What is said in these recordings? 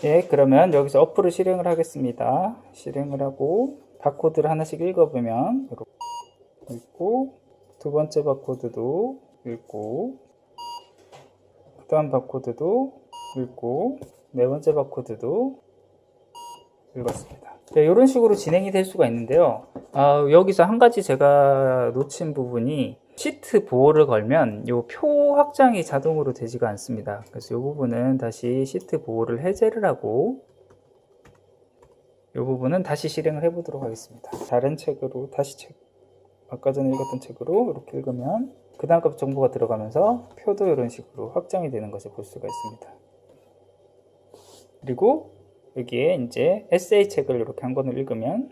예, 그러면 여기서 어플을 실행을 하겠습니다. 실행을 하고 바코드를 하나씩 읽어보면 이렇게 읽고, 두 번째 바코드도 읽고, 그 다음 바코드도 읽고, 네 번째 바코드도 읽었습니다. 네, 이런 식으로 진행이 될 수가 있는데요. 여기서 한 가지 제가 놓친 부분이, 시트 보호를 걸면 이 표 확장이 자동으로 되지가 않습니다. 그래서 이 부분은 다시 시트 보호를 해제를 하고 이 부분은 다시 실행을 해 보도록 하겠습니다. 다른 책으로 다시 아까 전에 읽었던 책으로 이렇게 읽으면 그 다음 값 정보가 들어가면서 표도 이런 식으로 확장이 되는 것을 볼 수가 있습니다. 그리고 여기에 이제 에세이 책을 이렇게 한 권을 읽으면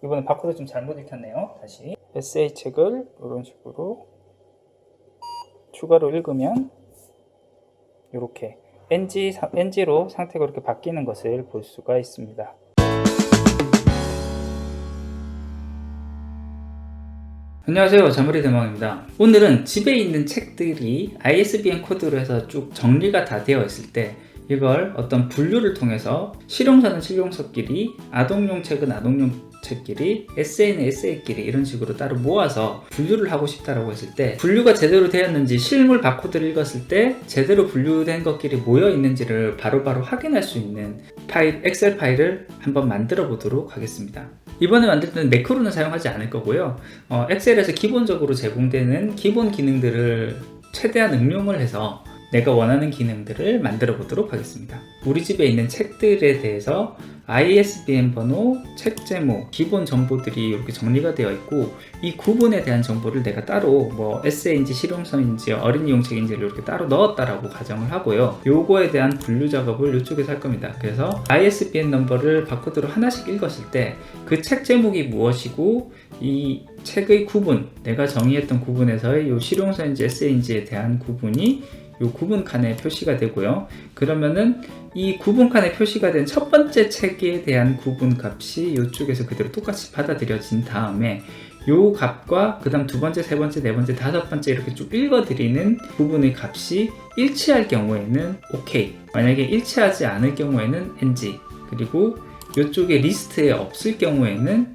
이번엔 바코드 좀 잘못 읽혔네요. 다시 에세이 책을 이런 식으로 추가로 읽으면 이렇게 NG로 상태가 이렇게 바뀌는 것을 볼 수가 있습니다. 안녕하세요, 자물이 대망입니다. 오늘은 집에 있는 책들이 ISBN 코드로 해서 쭉 정리가 다 되어 있을 때 이걸 어떤 분류를 통해서 실용서는 실용서끼리, 아동용 책은 아동용 책끼리, 에세이는 에세이끼리 이런 식으로 따로 모아서 분류를 하고 싶다라고 했을 때 분류가 제대로 되었는지 실물 바코드를 읽었을 때 제대로 분류된 것끼리 모여 있는지를 바로바로 확인할 수 있는 엑셀 파일을 한번 만들어 보도록 하겠습니다. 이번에 만들 때는 매크로는 사용하지 않을 거고요. 엑셀에서 기본적으로 제공되는 기본 기능들을 최대한 응용을 해서 내가 원하는 기능들을 만들어 보도록 하겠습니다. 우리 집에 있는 책들에 대해서 ISBN 번호, 책 제목, 기본 정보들이 이렇게 정리가 되어 있고, 이 구분에 대한 정보를 내가 따로 에세이인지 실용서인지 어린이용 책인지를 이렇게 따로 넣었다라고 가정을 하고요. 요거에 대한 분류 작업을 이쪽에서 할 겁니다. 그래서 ISBN 넘버를 바코드로 하나씩 읽었을 때 그 책 제목이 무엇이고 이 책의 구분, 내가 정의했던 구분에서의 요 실용서인지 에세이인지에 대한 구분이 요 구분 칸에 표시가 되고요. 그러면은 이 구분 칸에 표시가 된 첫 번째 책에 대한 구분 값이 이쪽에서 그대로 똑같이 받아들여진 다음에 요 값과 그 다음 두 번째, 세 번째, 네 번째, 다섯 번째 이렇게 쭉 읽어드리는 부분의 값이 일치할 경우에는 OK, 만약에 일치하지 않을 경우에는 NG, 그리고 이쪽에 리스트에 없을 경우에는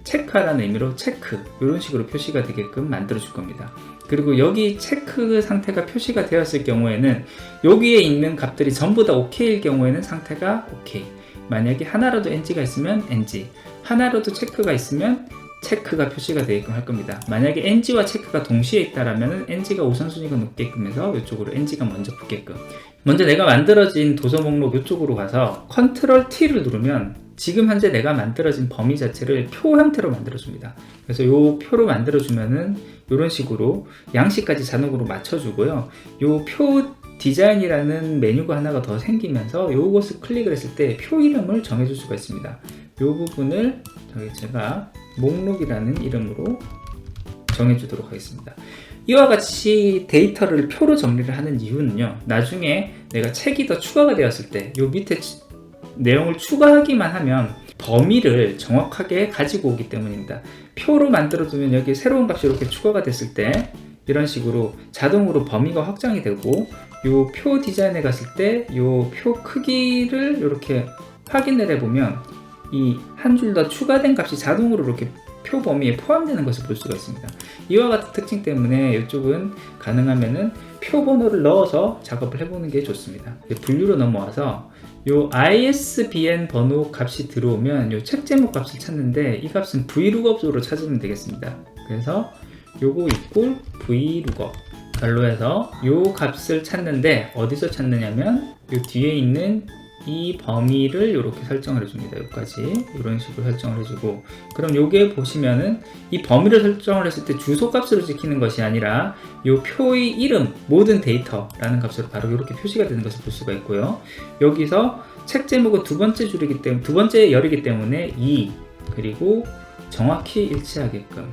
체크하라는 의미로 체크, 이런 식으로 표시가 되게끔 만들어 줄 겁니다. 그리고 여기 체크 상태가 표시가 되었을 경우에는 여기에 있는 값들이 전부 다 OK일 경우에는 상태가 OK, 만약에 하나라도 NG가 있으면 NG, 하나라도 체크가 있으면 체크가 표시가 되게끔 할 겁니다. 만약에 NG와 체크가 동시에 있다라면 NG가 우선순위가 높게끔 해서 이쪽으로 NG가 먼저 붙게끔. 먼저 내가 만들어진 도서 목록 이쪽으로 가서 컨트롤 T를 누르면 지금 현재 내가 만들어진 범위 자체를 표 형태로 만들어줍니다. 그래서 이 표로 만들어주면은 이런 식으로 양식까지 자동으로 맞춰주고요. 이 표 디자인이라는 메뉴가 하나가 더 생기면서 이것을 클릭을 했을 때 표 이름을 정해줄 수가 있습니다. 이 부분을 제가 목록이라는 이름으로 정해주도록 하겠습니다. 이와 같이 데이터를 표로 정리를 하는 이유는요, 나중에 내가 책이 더 추가가 되었을 때 이 밑에 내용을 추가하기만 하면 범위를 정확하게 가지고 오기 때문입니다. 표로 만들어두면 여기 새로운 값이 이렇게 추가가 됐을 때 이런 식으로 자동으로 범위가 확장이 되고, 이 표 디자인에 갔을 때 이 표 크기를 이렇게 확인을 해보면 이 한 줄 더 추가된 값이 자동으로 이렇게 표 범위에 포함되는 것을 볼 수가 있습니다. 이와 같은 특징 때문에 이쪽은 가능하면은 표 번호를 넣어서 작업을 해보는 게 좋습니다. 분류로 넘어와서 요 ISBN 번호 값이 들어오면 요 책 제목 값을 찾는데 이 값은 VLOOKUP으로 찾으면 되겠습니다. 그래서 요거 이꼴 VLOOKUP 발로 해서 요 값을 찾는데 어디서 찾느냐면 요 뒤에 있는 이 범위를 이렇게 설정을 해줍니다. 여기까지 이런 식으로 설정을 해주고, 그럼 요게 보시면은 이 범위를 설정을 했을 때 주소 값으로 찍히는 것이 아니라 요 표의 이름, 모든 데이터라는 값으로 바로 이렇게 표시가 되는 것을 볼 수가 있고요. 여기서 책 제목은 두 번째 줄이기 때문에, 두 번째 열이기 때문에 2, 그리고 정확히 일치하게끔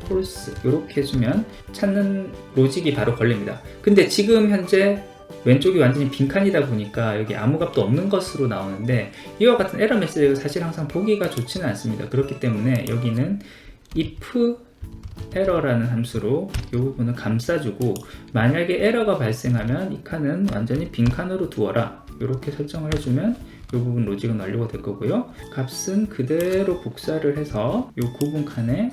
폴스 이렇게 해주면 찾는 로직이 바로 걸립니다. 근데 지금 현재 왼쪽이 완전히 빈칸이다 보니까 여기 아무 값도 없는 것으로 나오는데 이와 같은 에러 메시지가 사실 항상 보기가 좋지는 않습니다. 그렇기 때문에 여기는 if 에러라는 함수로 이 부분을 감싸주고, 만약에 에러가 발생하면 이 칸은 완전히 빈 칸으로 두어라, 이렇게 설정을 해주면 이 부분 로직은 완료가 될 거고요. 값은 그대로 복사를 해서 이 구분 칸에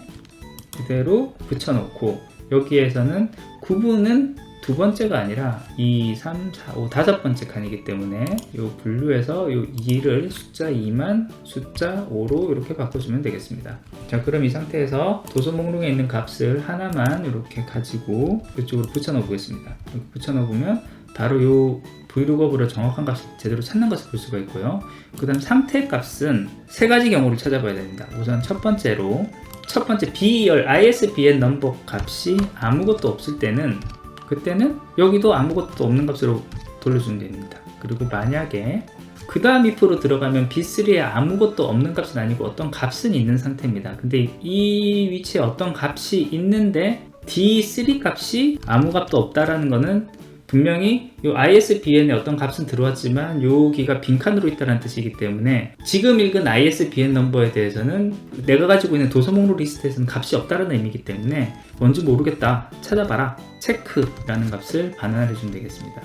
그대로 붙여놓고, 여기에서는 구분은 두 번째가 아니라 2, 3, 4, 5, 다섯 번째 칸이기 때문에 이 분류에서 이 2를 숫자 2만 숫자 5로 이렇게 바꿔주면 되겠습니다. 자, 그럼 이 상태에서 도서 목록에 있는 값을 하나만 이렇게 가지고 이쪽으로 붙여넣어 보겠습니다. 이렇게 붙여넣어 보면 바로 이 vlookup으로 정확한 값을 제대로 찾는 것을 볼 수가 있고요. 그 다음 상태 값은 세 가지 경우를 찾아봐야 됩니다. 우선 첫 번째 B열 ISBN 넘버 값이 아무것도 없을 때는, 그때는 여기도 아무것도 없는 값으로 돌려주면 됩니다. 그리고 만약에 그 다음 if로 들어가면 B3에 아무것도 없는 값은 아니고 어떤 값은 있는 상태입니다. 근데 이 위치에 어떤 값이 있는데 D3 값이 아무 값도 없다라는 거는 분명히 이 ISBN에 어떤 값은 들어왔지만 여기가 빈칸으로 있다는 뜻이기 때문에, 지금 읽은 ISBN 넘버에 대해서는 내가 가지고 있는 도서 목록 리스트에서는 값이 없다는 의미이기 때문에 뭔지 모르겠다, 찾아봐라, 체크라는 값을 반환해 주면 되겠습니다.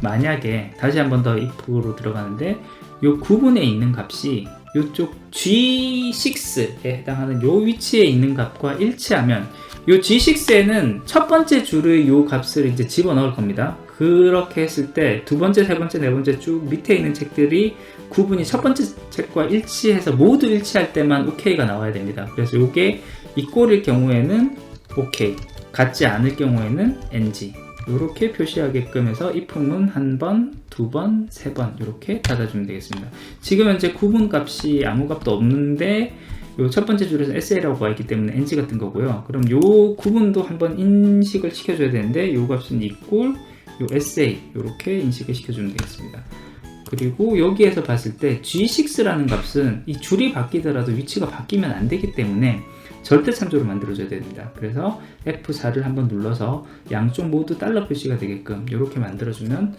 만약에 다시 한 번 더 if로 들어가는데 이 구분에 있는 값이 이쪽 G6에 해당하는 이 위치에 있는 값과 일치하면, 이 G6에는 첫 번째 줄의 이 값을 이제 집어넣을 겁니다. 그렇게 했을 때 두 번째, 세 번째, 네 번째 쭉 밑에 있는 책들이 구분이 첫 번째 책과 일치해서 모두 일치할 때만 OK가 나와야 됩니다. 그래서 이게 이꼴일 경우에는 OK, 같지 않을 경우에는 NG, 이렇게 표시하게끔 해서 if문 한 번, 두 번, 세 번 이렇게 닫아주면 되겠습니다. 지금 현재 구분 값이 아무 값도 없는데 요 첫 번째 줄에서 SA라고 와 있기 때문에 NG가 뜬 거고요. 그럼 요 구분도 한번 인식을 시켜줘야 되는데 요 값은 equal 요 SA 이렇게 인식을 시켜주면 되겠습니다. 그리고 여기에서 봤을 때 G6라는 값은 이 줄이 바뀌더라도 위치가 바뀌면 안 되기 때문에 절대 참조로 만들어줘야 됩니다. 그래서 F4를 한번 눌러서 양쪽 모두 달러 표시가 되게끔 이렇게 만들어주면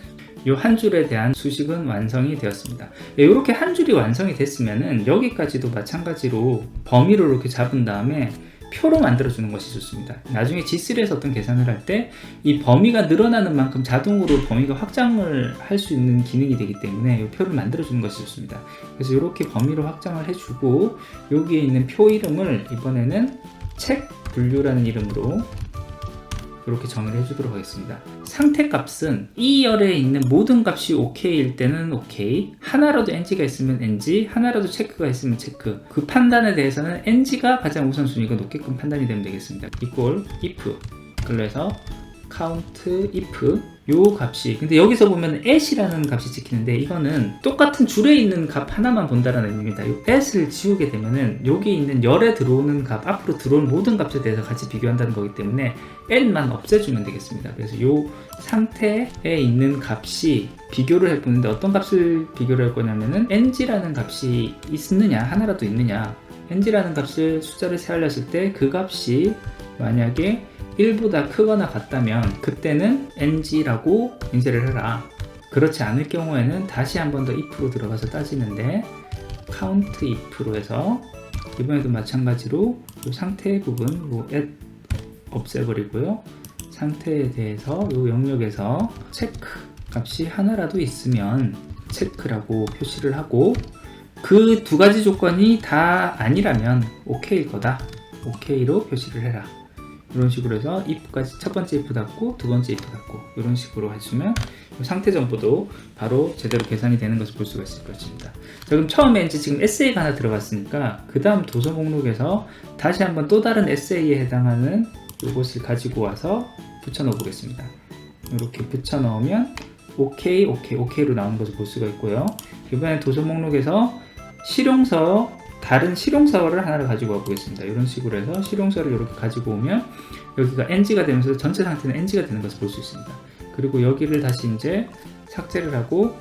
이 한 줄에 대한 수식은 완성이 되었습니다. 이렇게 한 줄이 완성이 됐으면은 여기까지도 마찬가지로 범위를 이렇게 잡은 다음에 표로 만들어주는 것이 좋습니다. 나중에 G3에서 어떤 계산을 할 때 이 범위가 늘어나는 만큼 자동으로 범위가 확장을 할 수 있는 기능이 되기 때문에 이 표를 만들어주는 것이 좋습니다. 그래서 이렇게 범위로 확장을 해주고, 여기에 있는 표 이름을 이번에는 책 분류라는 이름으로 이렇게 정의를 해주도록 하겠습니다. 상태 값은 이 열에 있는 모든 값이 OK일 때는 OK, 하나라도 NG가 있으면 NG, 하나라도 체크가 있으면 체크. 그 판단에 대해서는 NG가 가장 우선순위가 높게끔 판단이 되면 되겠습니다. equal if, 그래서 count if 요 값이, 근데 여기서 보면 at이라는 값이 찍히는데 이거는 똑같은 줄에 있는 값 하나만 본다는 의미입니다. 이 at을 지우게 되면은 여기 있는 열에 들어오는 값, 앞으로 들어온 모든 값에 대해서 같이 비교한다는 거기 때문에 at만 없애주면 되겠습니다. 그래서 요 상태에 있는 값이 비교를 해보는데 어떤 값을 비교를 할 거냐면은 ng라는 값이 있느냐, 하나라도 있느냐. ng라는 값을 숫자를 세알렸을 때 그 값이 만약에 1보다 크거나 같다면 그때는 ng라고 인쇄를 해라. 그렇지 않을 경우에는 다시 한 번 더 if로 들어가서 따지는데 count if로 해서 이번에도 마찬가지로 이 상태 부분 at 없애버리고요. 상태에 대해서 이 영역에서 체크 값이 하나라도 있으면 체크라고 표시를 하고, 그 두 가지 조건이 다 아니라면 OK일 거다. OK로 표시를 해라. 이런 식으로 해서 if까지 첫 번째 if 닫고 두 번째 if 닫고 이런 식으로 해주면 상태 정보도 바로 제대로 계산이 되는 것을 볼 수가 있을 것입니다. 자, 그럼 처음에 이제 지금 SA가 하나 들어갔으니까 그 다음 도서 목록에서 다시 한번 또 다른 SA에 해당하는 이것을 가지고 와서 붙여 넣어 보겠습니다. 이렇게 붙여 넣으면 OK, OK, OK로 나오는 것을 볼 수가 있고요. 이번에 도서 목록에서 실용서, 다른 실용서를 하나를 가지고 와 보겠습니다. 이런 식으로 해서 실용서를 이렇게 가지고 오면 여기가 NG가 되면서 전체 상태는 NG가 되는 것을 볼 수 있습니다. 그리고 여기를 다시 이제 삭제를 하고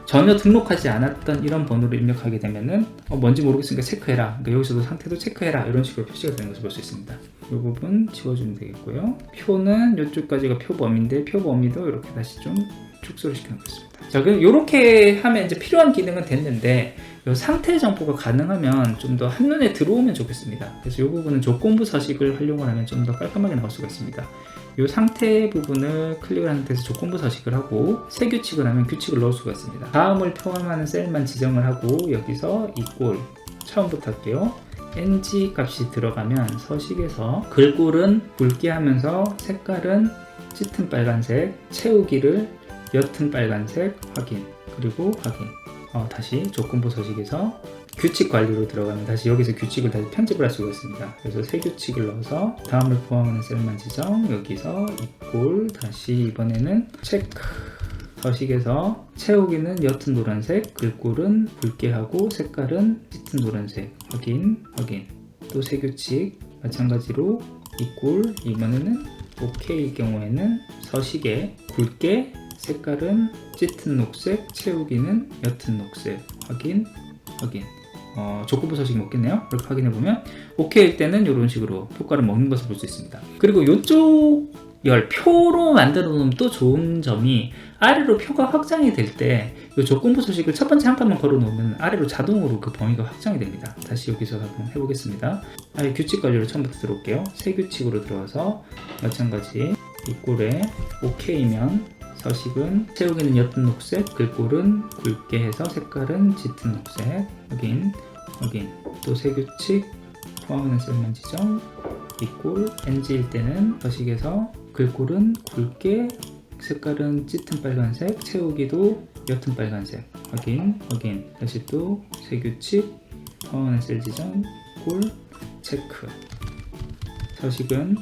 전혀 등록하지 않았던 이런 번호를 입력하게 되면은 뭔지 모르겠으니까 체크해라. 그러니까 여기서도 상태도 체크해라. 이런 식으로 표시가 되는 것을 볼 수 있습니다. 이 부분 지워주면 되겠고요. 표는 이쪽까지가 표 범위인데 표 범위도 이렇게 다시 좀 축소를 시켜놓겠습니다. 자, 그럼 이렇게 하면 이제 필요한 기능은 됐는데 이 상태 정보가 가능하면 좀 더 한눈에 들어오면 좋겠습니다. 그래서 이 부분은 조건부 서식을 활용을 하면 좀 더 깔끔하게 나올 수가 있습니다. 이 상태 부분을 클릭을 한 상태에서 조건부 서식을 하고 새 규칙을 하면 규칙을 넣을 수가 있습니다. 다음을 포함하는 셀만 지정을 하고 여기서 이꼴 처음부터 할게요. ng 값이 들어가면 서식에서 글꼴은 굵게 하면서 색깔은 짙은 빨간색, 채우기를 옅은 빨간색 확인, 그리고 확인. 다시 조건부 서식에서 규칙 관리로 들어가면 다시 여기서 규칙을 다시 편집을 할 수가 있습니다. 그래서 새 규칙을 넣어서 다음을 포함하는 셀만 지정, 여기서 이꼴, 다시 이번에는 체크. 서식에서 채우기는 옅은 노란색, 글꼴은 굵게 하고 색깔은 짙은 노란색 확인, 확인. 또 새 규칙 마찬가지로 이꼴, 이번에는 OK일 경우에는 서식에 굵게, 색깔은 짙은 녹색, 채우기는 옅은 녹색 확인, 확인. 조건부 서식이 먹겠네요. 이렇게 확인해보면 OK일 때는 이런 식으로 효과를 먹는 것을 볼 수 있습니다. 그리고 이쪽 표로 만들어 놓으면 또 좋은 점이 아래로 표가 확장이 될 때 이 조건부 서식을 첫 번째 한 칸만 걸어 놓으면 아래로 자동으로 그 범위가 확장이 됩니다. 다시 여기서 한번 해보겠습니다. 규칙 관리로 처음부터 들어올게요. 새 규칙으로 들어와서 마찬가지 이꼴에 OK면 서식은 채우기는 옅은 녹색, 글꼴은 굵게 해서 색깔은 짙은 녹색 확인, 확인. 또 새 규칙 포함하는 셀만 지정 이꼴 ng일 때는 서식에서 글꼴은 굵게, 색깔은 짙은 빨간색, 채우기도 옅은 빨간색 확인, 확인. 다시 또 새 규칙 포함하는 셀 지정 꼴 체크. 서식은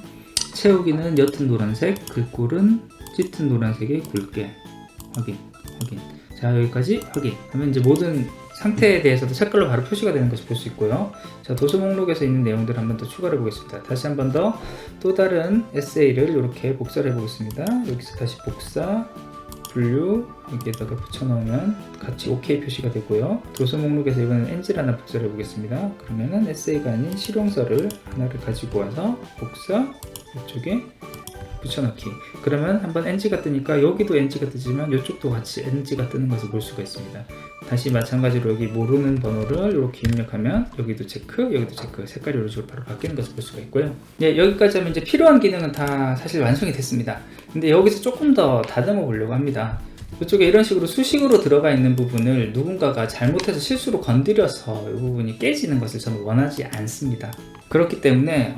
채우기는 옅은 노란색, 글꼴은 짙은 노란색에 굵게 확인, 확인. 자, 여기까지 확인 하면 이제 모든 상태에 대해서도 색깔로 바로 표시가 되는 것을 볼 수 있고요. 자, 도서 목록에서 있는 내용들을 한 번 더 추가해 보겠습니다. 다시 한 번 더 또 다른 에세이를 이렇게 복사를 해 보겠습니다. 여기서 다시 복사, 분류 여기에다가 붙여 넣으면 같이 OK 표시가 되고요. 도서 목록에서 이번엔 NG를 하나 복사를 해 보겠습니다. 그러면은 에세이가 아닌 실용서를 하나를 가지고 와서 복사, 이쪽에 붙여넣기. 그러면 한번 NG가 뜨니까 여기도 NG가 뜨지만 이쪽도 같이 NG가 뜨는 것을 볼 수가 있습니다. 다시 마찬가지로 여기 모르는 번호를 이렇게 입력하면 여기도 체크, 여기도 체크, 색깔이 이런 식으로 바로 바뀌는 것을 볼 수가 있고요. 네, 여기까지 하면 이제 필요한 기능은 다 사실 완성이 됐습니다. 근데 여기서 조금 더 다듬어 보려고 합니다. 이쪽에 이런 식으로 수식으로 들어가 있는 부분을 누군가가 잘못해서 실수로 건드려서 이 부분이 깨지는 것을 저는 원하지 않습니다. 그렇기 때문에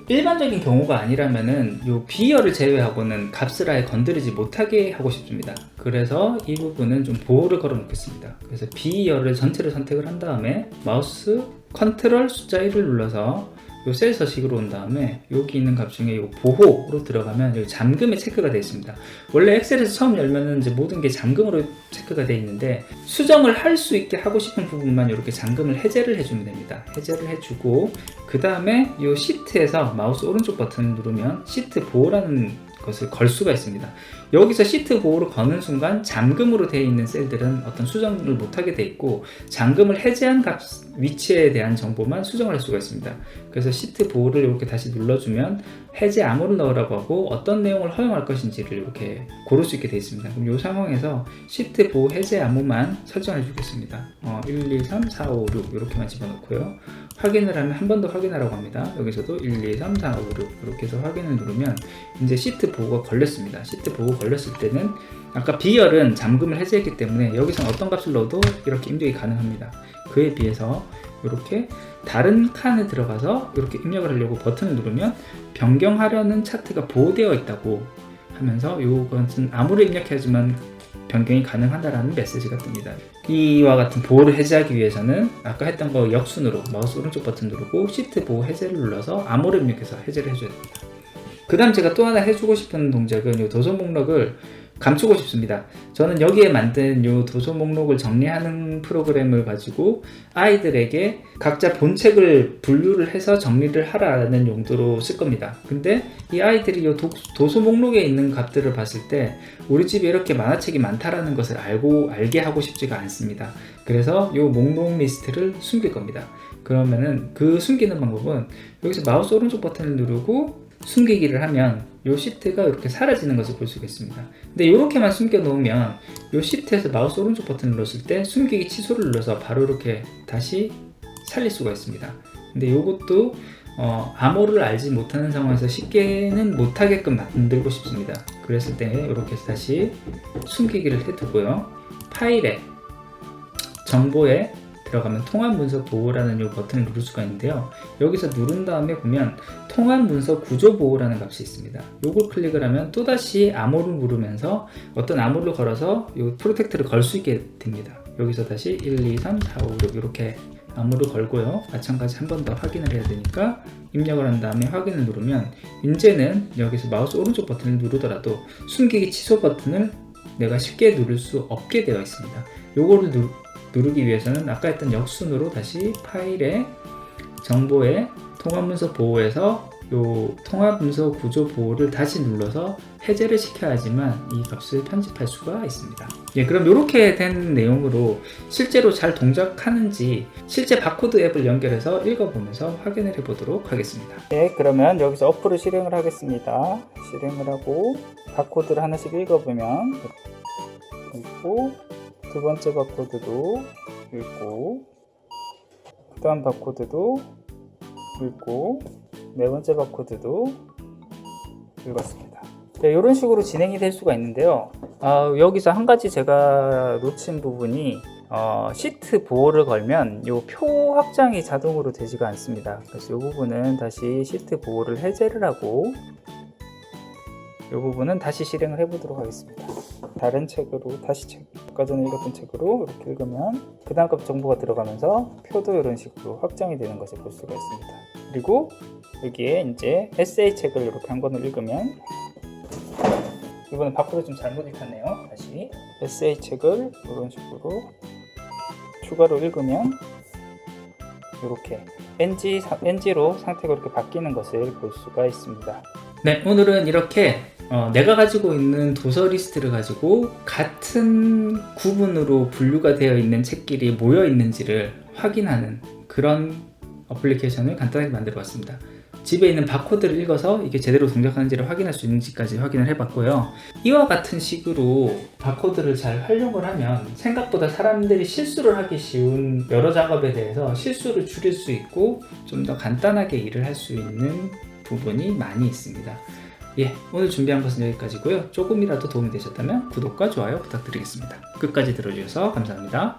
일반적인 경우가 아니라면은 이 비열을 제외하고는 값을 아예 건드리지 못하게 하고 싶습니다. 그래서 이 부분은 좀 보호를 걸어 놓겠습니다. 그래서 비열을 전체를 선택을 한 다음에 마우스 컨트롤 숫자 1을 눌러서 이 셀 서식으로 온 다음에 여기 있는 값 중에 이 보호로 들어가면 여기 잠금에 체크가 되어 있습니다. 원래 엑셀에서 처음 열면은 이제 모든 게 잠금으로 체크가 되어 있는데 수정을 할 수 있게 하고 싶은 부분만 이렇게 잠금을 해제를 해주면 됩니다. 해제를 해주고 그 다음에 이 시트에서 마우스 오른쪽 버튼을 누르면 시트 보호라는 것을 걸 수가 있습니다. 여기서 시트 보호를 거는 순간 잠금으로 되어 있는 셀들은 어떤 수정을 못하게 되어 있고 잠금을 해제한 값 위치에 대한 정보만 수정을 할 수가 있습니다. 그래서 시트 보호를 이렇게 다시 눌러주면 해제 암호를 넣으라고 하고 어떤 내용을 허용할 것인지를 이렇게 고를 수 있게 되어 있습니다. 그럼 이 상황에서 시트 보호 해제 암호만 설정해 주겠습니다. 1, 2, 3, 4, 5, 6 이렇게만 집어넣고요. 확인을 하면 한 번 더 확인하라고 합니다. 여기서도 1, 2, 3, 4, 5, 6 이렇게 해서 확인을 누르면 이제 시트 보호가 걸렸습니다. 시트 보호 걸렸을 때는 아까 비열은 잠금을 해제했기 때문에 여기서 어떤 값을 넣어도 이렇게 입력이 가능합니다. 그에 비해서 이렇게 다른 칸에 들어가서 이렇게 입력을 하려고 버튼을 누르면 변경하려는 차트가 보호되어 있다고 하면서 이것은 아무리 입력해야지만 변경이 가능하다라는 메시지가 뜹니다. 이와 같은 보호를 해제하기 위해서는 아까 했던 거 역순으로 마우스 오른쪽 버튼 누르고 시트 보호 해제를 눌러서 암호를 입력해서 해제를 해줘야 됩니다. 그 다음 제가 또 하나 해주고 싶은 동작은 이 도서 목록을 감추고 싶습니다. 저는 여기에 만든 이 도서 목록을 정리하는 프로그램을 가지고 아이들에게 각자 본책을 분류를 해서 정리를 하라는 용도로 쓸 겁니다. 근데 이 아이들이 이 도서 목록에 있는 값들을 봤을 때 우리 집에 이렇게 만화책이 많다라는 것을 알게 하고 싶지가 않습니다. 그래서 이 목록 리스트를 숨길 겁니다. 그러면은 그 숨기는 방법은 여기서 마우스 오른쪽 버튼을 누르고 숨기기를 하면 이 시트가 이렇게 사라지는 것을 볼 수가 있습니다. 근데 이렇게만 숨겨 놓으면 이 시트에서 마우스 오른쪽 버튼을 눌렀을 때 숨기기 취소를 눌러서 바로 이렇게 다시 살릴 수가 있습니다. 근데 이것도 암호를 알지 못하는 상황에서 쉽게는 못하게끔 만들고 싶습니다. 그랬을 때 이렇게 해서 다시 숨기기를 해두고요. 파일에 정보에 들어가면 통합 문서 보호라는 이 버튼을 누를 수가 있는데요. 여기서 누른 다음에 보면 통합 문서 구조 보호라는 값이 있습니다. 요걸 클릭을 하면 또다시 암호를 누르면서 어떤 암호를 걸어서 이 프로텍트를 걸 수 있게 됩니다. 여기서 다시 1, 2, 3, 4, 5, 6 이렇게 암호를 걸고요. 마찬가지 한 번 더 확인을 해야 되니까 입력을 한 다음에 확인을 누르면 이제는 여기서 마우스 오른쪽 버튼을 누르더라도 숨기기 취소 버튼을 내가 쉽게 누를 수 없게 되어 있습니다. 요거를 누르기 위해서는 아까 했던 역순으로 다시 파일에 정보에 통합문서 보호에서 요 통합문서 구조 보호를 다시 눌러서 해제를 시켜야지만 이 값을 편집할 수가 있습니다. 예, 그럼 이렇게 된 내용으로 실제로 잘 동작하는지 실제 바코드 앱을 연결해서 읽어보면서 확인을 해보도록 하겠습니다. 네, 그러면 여기서 어플을 실행을 하겠습니다. 실행을 하고 바코드를 하나씩 읽어보면 읽고 두 번째 바코드도 읽고 그 다음 바코드도 읽고 네 번째 바코드도 읽었습니다. 네, 이런 식으로 진행이 될 수가 있는데요. 여기서 한 가지 제가 놓친 부분이 시트 보호를 걸면 이 표 확장이 자동으로 되지가 않습니다. 그래서 이 부분은 다시 시트 보호를 해제를 하고 이 부분은 다시 실행을 해보도록 하겠습니다. 다른 책으로 다시 아까 전에 읽었던 책으로 이렇게 읽으면 그 다음 값 정보가 들어가면서 표도 이런 식으로 확장이 되는 것을 볼 수가 있습니다. 그리고 여기에 이제 에세이 책을 이렇게 한 권을 읽으면 이번엔 바코드 좀 잘못 읽혔네요. 다시 에세이 책을 이런 식으로 추가로 읽으면 이렇게 NG로 상태가 이렇게 바뀌는 것을 볼 수가 있습니다. 네, 오늘은 이렇게 내가 가지고 있는 도서 리스트를 가지고 같은 구분으로 분류가 되어 있는 책끼리 모여 있는지를 확인하는 그런 어플리케이션을 간단하게 만들어 봤습니다. 집에 있는 바코드를 읽어서 이게 제대로 동작하는지를 확인할 수 있는지까지 확인을 해봤고요. 이와 같은 식으로 바코드를 잘 활용을 하면 생각보다 사람들이 실수를 하기 쉬운 여러 작업에 대해서 실수를 줄일 수 있고 좀 더 간단하게 일을 할 수 있는 부분이 많이 있습니다. 예, 오늘 준비한 것은 여기까지고요. 조금이라도 도움이 되셨다면 구독과 좋아요 부탁드리겠습니다. 끝까지 들어주셔서 감사합니다.